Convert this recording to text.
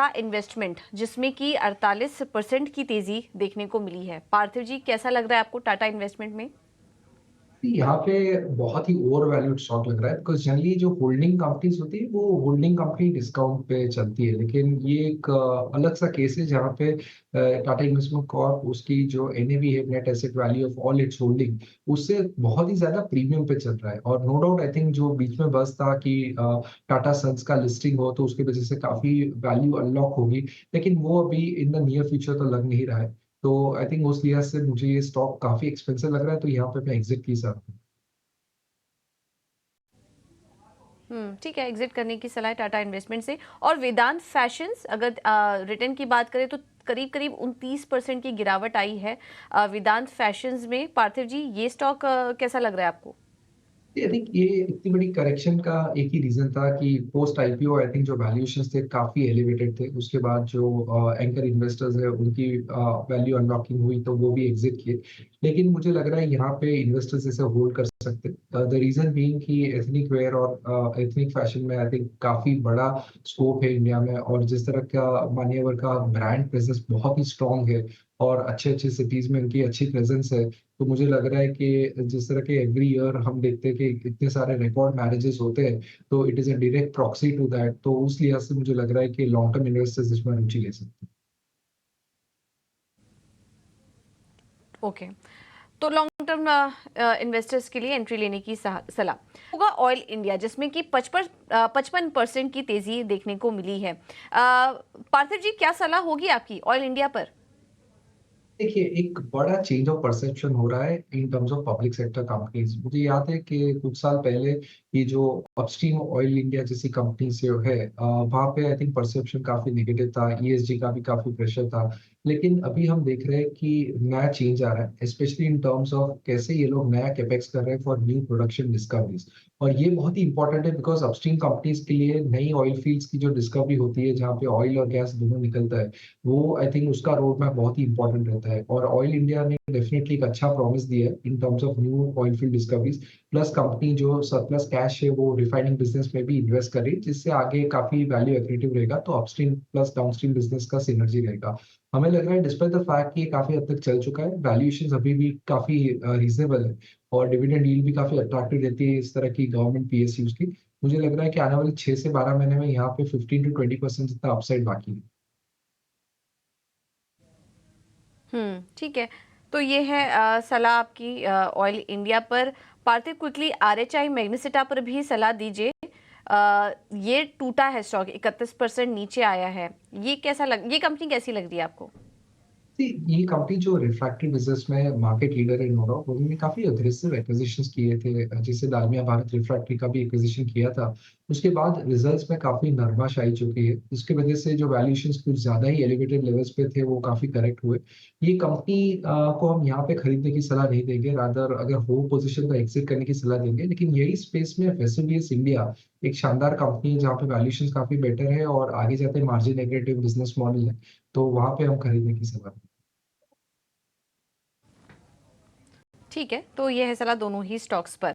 Tata investment, जिसमें कि 48% की तेजी देखने को मिली है। पार्थिव जी, कैसा लग रहा है आपको टाटा इन्वेस्टमेंट में? यहाँ पे बहुत ही ओवर वैल्यूड स्टॉक लग रहा है बिकॉज जनरली जो होल्डिंग कंपनीज होती है वो होल्डिंग कंपनी डिस्काउंट पे चलती है, लेकिन ये एक अलग सा केस है जहाँ पे टाटा इन्वेस्टमेंट कॉर्प उसकी जो एनएवी है, net asset value of all it's holding, उससे बहुत ही ज्यादा प्रीमियम पे चल रहा है। और नो डाउट आई थिंक जो बीच में बस था कि टाटा सन्स का लिस्टिंग हो तो उसकी वजह से काफी वैल्यू अनलॉक होगी, लेकिन वो अभी इन द नियर फ्यूचर तो लग नहीं रहा है। तो आई थिंक उस लिहाज से मुझे ये स्टॉक काफी एक्सपेंसिव लग रहा है, तो यहाँ पे मैं एग्जिट की सकता हूँ। ठीक है, एग्जिट करने की सलाह है टाटा इन्वेस्टमेंट से। और वेदांत फैशंस, अगर रिटर्न की बात करें तो करीब करीब 29% की गिरावट आई है वेदांत फैशंस में। पार्थिव जी, ये स्टॉक कैसा लग रहा है आपको? आई थिंक ये इतनी बड़ी करेक्शन का एक ही रीजन था कि पोस्ट आईपीओ आई थिंक जो वैल्यूएशंस थे काफी एलिवेटेड थे। उसके बाद जो एंकर इन्वेस्टर्स है उनकी वैल्यू अनलॉकिंग हुई तो वो भी एग्जिट किए। लेकिन मुझे लग रहा है यहाँ पे इन्वेस्टर्स इसे होल्ड कर सकते। द रीजन बीइंग कि एथनिक वेयर और एथनिक फैशन में आई थिंक काफी बड़ा स्कोप है इंडिया में, और जिस तरह का मान्यवर का ब्रांड प्रेजेंस बहुत ही स्ट्रांग है और अच्छे अच्छे सिटीज में उनकी अच्छी प्रेजेंस है। तो मुझे लग रहा है कि जिस तरह के एवरी ईयर हम देखते हैं कि इतने सारे रिकॉर्ड मैरिजेस होते हैं, तो it is a direct proxy to that. तो उस लिहाज से मुझे लग रहा है कि लॉन्ग टर्म इन्वेस्टर्स इसमें रुचि ले सकते हैं। ओके, तो लॉन्ग टर्म इन्वेस्टर्स के लिए एंट्री लेने की सलाह होगा ऑयल इंडिया, जिसमें कि 55% की तेजी देखने को मिली है। पार्थिव जी, क्या सलाह होगी आपकी ऑयल इंडिया पर? देखिए, एक बड़ा चेंज ऑफ परसेप्शन हो रहा है in terms of public sector companies. मुझे याद है कि कुछ साल पहले ये जो अपस्ट्रीम ऑयल इंडिया जैसी कंपनी से है, वहां पे आई थिंक परसेप्शन काफी नेगेटिव था, ईएसजी का भी काफी प्रेशर था। लेकिन अभी हम देख रहे हैं कि नया चेंज आ रहा है, स्पेशली इन टर्म्स ऑफ कैसे ये लोग नया कैपेक्स कर रहे हैं फॉर न्यू प्रोडक्शन डिस्कवरीज। और ये बहुत ही इंपॉर्टेंट है बिकॉज अपस्ट्रीम कंपनीज के लिए नई ऑयल फील्ड्स की जो डिस्कवरी होती है, जहाँ पे ऑयल और गैस दोनों निकलता है, वो आई थिंक उसका रोड मैप बहुत ही इंपॉर्टेंट रहता है। और ऑयल इंडिया ने डेफिनेटली एक अच्छा प्रॉमिस दिया है in terms of new oil field discoveries. Plus company जो सरप्लस कैश है वो रिफाइनिंग बिजनेस में भी इन्वेस्ट कर रही है, जिससे आगे काफी वैल्यू एक्रेटिव रहेगा। तो अपस्ट्रीम प्लस डाउनस्ट्रीम बिजनेस का सिनर्जी रहेगा। हमें लग रहा है डिस्पाइट द फैक्ट कि ये काफी हद तक चल चुका है, वैल्यूएशन अभी भी काफी रीजनेबल है और डिविडेंड यील्ड भी काफी अट्रैक्टिव रहती है इस तरह की गवर्नमेंट पीएसयूज की। मुझे लग रहा है कि आने वाले 6 से 12 महीने में यहाँ पे 15 to 20% जितना अपसाइड बाकी है। ठीक है। तो ये है सलाह आपकी ऑयल इंडिया पर। पार्थिव, क्विकली आरएचआई मैग्नेसिटा पर भी सलाह दीजिए। ये टूटा है स्टॉक, 31% नीचे आया है। ये कंपनी कैसी लग रही है आपको? ये कंपनी जो रिफ्रैक्टरी बिजनेस में मार्केट लीडर है नो डाउट, उन्होंने काफी अग्रेसिव एक्विजिशंस किए थे, जैसे दालमिया भारत रिफ्रैक्टरी का भी एक्विजिशन किया था। उसके बाद रिजल्ट्स में काफी नरमाश आई चुकी है, इसकी वजह से जो वैल्यूएशंस कुछ ज्यादा ही एलिवेटेड लेवल्स पे थे वो काफी करेक्ट हुए। ये कंपनी को हम यहाँ पे खरीदने की सलाह नहीं देंगे, रादर अगर हो पोजीशन तो एग्जिट करने की सलाह देंगे। लेकिन यही स्पेस में वेस्टर्न इंडिया एक शानदार कंपनी है जहाँ पे वैल्यूएशंस काफी बेटर है और आगे जाते मार्जिन एग्रेटिव बिजनेस मॉडल है, तो वहां पे हम खरीदने की सलाह देंगे। ठीक है, तो ये है सलाह दोनों ही स्टॉक्स पर।